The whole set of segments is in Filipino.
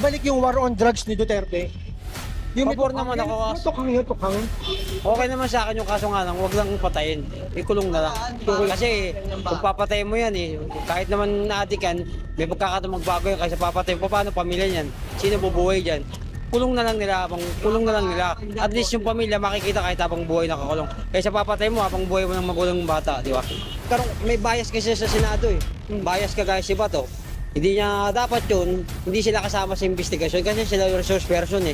balik yung war on drugs ni Duterte. Pabor naman ako, Tukang. Okay naman sa akin yung kaso nga lang, huwag lang patayin. Ikulong na lang. Kasi kung papatayin mo yan kahit naman na-addict yan, may pagkakataon magbago yan kaysa papatayin mo. Paano pamilya niyan? Sino bubuhay dyan? Kulong na lang nila, kulong na lang nila. At least yung pamilya makikita kahit habang buhay nakakulong. Kaysa papatayin mo habang buhay mo ng magulang ng bata, di ba? Pero may bias kasi sa Senado Bias ka guys si Bato. Hindi niya dapat yun, hindi sila kasama sa investigasyon kasi sila yung resource person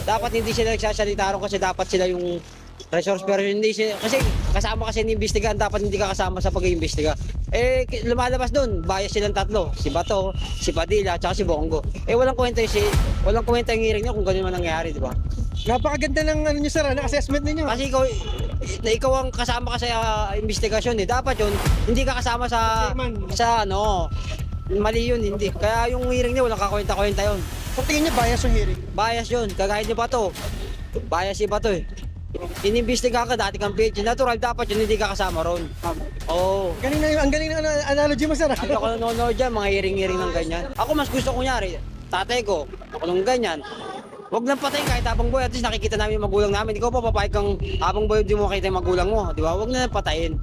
Dapat hindi sila nagsasalita ron kasi dapat sila yung resource person. Hindi sila, kasi kasama kasi ni-investigahan, dapat hindi ka kasama sa pag-iimbestiga. Lumalabas doon, bias silang tatlo. Si Bato, si Padilla, at si Bongo. Walang kwenta yung hearing niya kung ganun man nangyari, di ba? Napakaganda ng ano niyo sir, ng assessment ninyo. Kasi ikaw ang kasama ka sa investigasyon Dapat yun, hindi ka kasama sa mali yun, hindi. Kaya yung hearing niya, walang kakwenta-kwenta yun. Sa tingin niyo bias yung hearing? Bias yun, kagaya ni Bato. Bias si Bato Inimbestiga ka, dati kang PhD. Natural, dapat yun, hindi ka kasama ron. Oo. Ang galing na analogy mo sir. Hindi ako nanonood dyan, mga hearing-hearing ng ganyan. Ako mas gusto kunyari, tatay ko, ako nung ganyan. Huwag lang patayin kahit habang buhay, at least nakikita namin yung magulang namin. Ikaw pa papayag kang habang buhay di mo makita yung magulang mo, di ba? Huwag na lang patayin.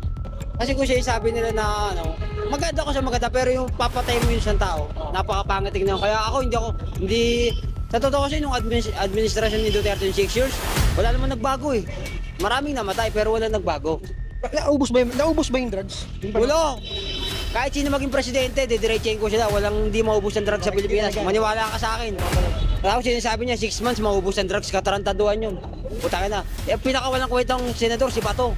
Kasi kung siya sabi nila na maganda ko siya maganda, pero yung papatay mo yung isang tao, napakapangit tingnan. Kaya ako hindi, sa totoo kasi nung administrasyon ni Duterte yung 6 years, wala naman nagbago Maraming namatay pero wala nagbago. Naubos ba yung drugs? Wala. Kahit sino maging presidente, didiretsahin ko sila. Walang hindi maubos ang drugs sa Pilipinas. Maniwala ka sa akin. Tapos sinasabi niya, 6 months maubos ang drugs, katarantaduhan yun. Puta ka na. Pinakawalang kwentang senador, si Bato.